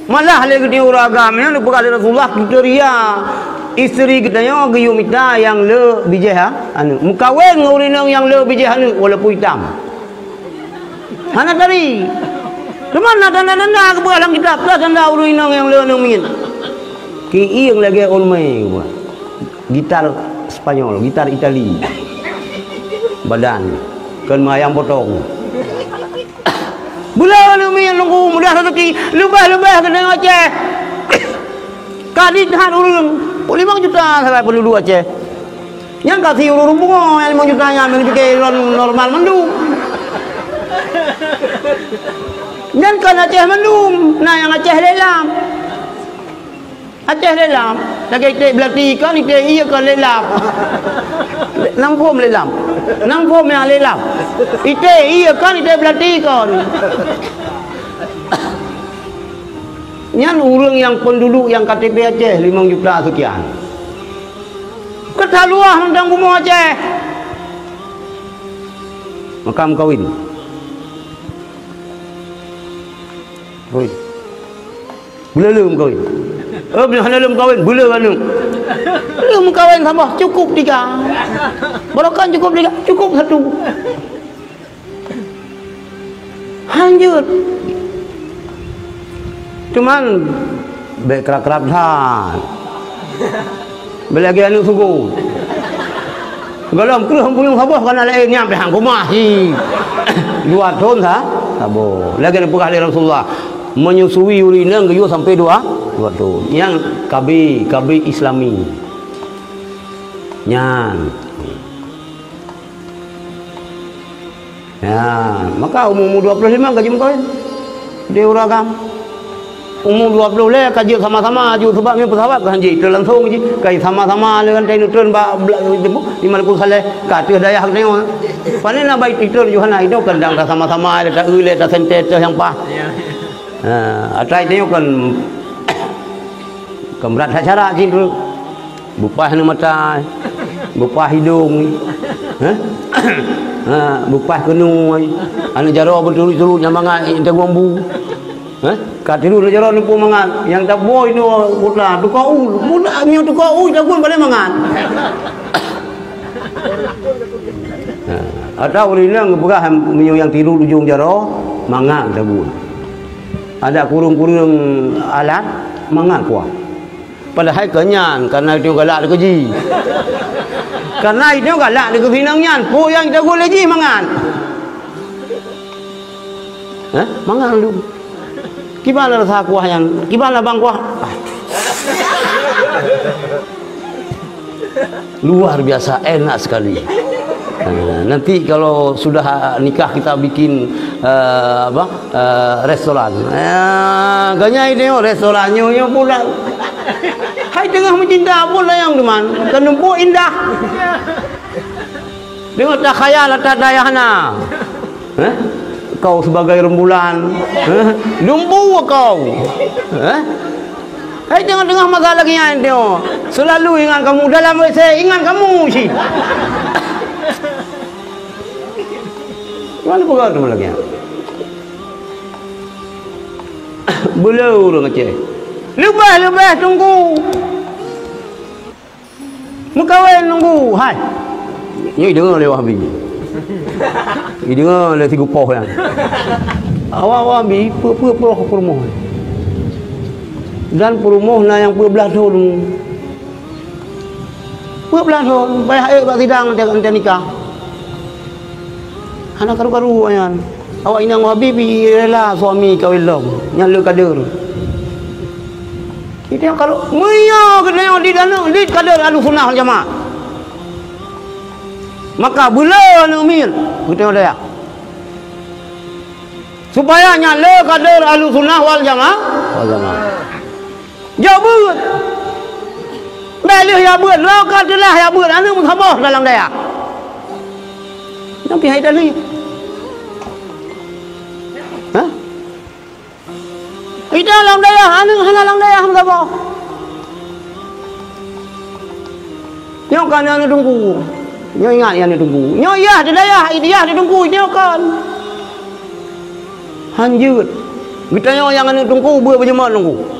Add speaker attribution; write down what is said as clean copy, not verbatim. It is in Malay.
Speaker 1: Malah lagi di uragamnya lu bekali Rasulullah kita ria isteri kita yang giyu mita yang le bijah anu mukawin ngurinang yang le bijah anu walaupun hitam. Hana dari Kemana tanda-tanda kebegalang kita tanda urinang yang le anu min. Ki yang lagi olmai gitar Spanyol, gitar Itali. Badan kan mayang potong. Bulan umi nunggu mudah rezeki lebah-lebah kena Aceh. Kali tahan urang 5 juta sampai penduduk Aceh. Yang kasih urang bunga yang 5 juta nya pakai normal mendung. Yang kan Aceh mendung, nah yang Aceh lelam. Aceh lelam, lagi ite belati kan ite iya kan lelam. Nang pom lelam. Nang pom yang lelam. Ite iya kan ite belati kan. Nyan urang yang penduduk yang KTP Aceh 5 juta sekian. Ketaluah tentang bumi Aceh. Makam kawin. Kawin. Belum kawin. Belum kawin, belum anu. Belum kawin tambah cukup 3. Barokan cukup 3, cukup 1. Lanjut. Cuman kerap-kerap dah. Belagi anu suku. Galam keluh puyung sabah kana lain nyampe hang rumah si. 2 tahun sah. Sabo. Lagi ada pegah Rasulullah menyusui urina gayu sampai 2 tahun. Yang KB Islami. Nyan. Ya, maka umur 25 gaji kawin. Dia uragam. Umur 20 le kaji sama-sama aju sebabnya pesawat kan ji tu langsung ji kai sama-sama dengan tai nutun ba di Maluku Saleh ka tu daya hak neo. Pane na bai itu Yohana itu kan dang sama-sama ada ule ada sente yang pa. Atai tengok kan kemrat acara ji tu. Bupah ni mata. Bupah hidung. Bupah kenu. Anu jaro betul-betul nyamangan intang bambu. Katilu le jaro nupu mangan yang tak boy no pula tu kau pula nyu tu kau jagun boleh mangan. Ada urina ngepegah minyu yang tiru ujung jaro mangan jagun. Ada kurung-kurung alat mangan kuah. Padahal kenyan karena itu galak keji. Karena itu galak di kefinangnya, po yang jagun lagi mangan. Mangan dulu. Gimana rasa kuah yang? Gimana bang kuah? Luar biasa enak sekali. Nanti kalau sudah nikah kita bikin restoran. Ganya ini restorannya pula. Hai tengah mencinta pula yang teman. Kenempuk indah. Dengar tak khayal tak dayahna. Kau sebagai rembulan, lumpuh kau. Hai tengah-tengah masalah lagi yang dia. Selalu ingat kamu dalam saya ingat kamu sih. Mana pegawai tu lagi? Belum orang Aceh. Lebih tunggu. Mukawin nunggu. Hai. Ini dengar lewat habis. Ini dengar le 3 poh yang. Awak ambil pulau perumoh. Dan perumoh na yang 12 tahun. 12 tahun bayar air bak sidang nanti nikah. Anak karu-karu ayan. Awak inang habibi rela suami kawin long. Yang le kader. Kita kalau muya kena di dana di kader Ahlussunnah wal Jamaah. Maka bulan umil kita dah. Supaya nyala kader Ahlussunnah wal Jamaah. Jabut. Belih ya buat, lo katalah ya buat anu musabah dalam daya. Tapi hai tadi. Hah? Itu dalam daya, anu dalam daya musabah. Nyok kan anu tunggu. Nyok ingat yang ditunggu. Nyok iya di daya, dia ditunggu nyok kan. Hanjut. Kita yang anu tungku, buat berjemaah tungku.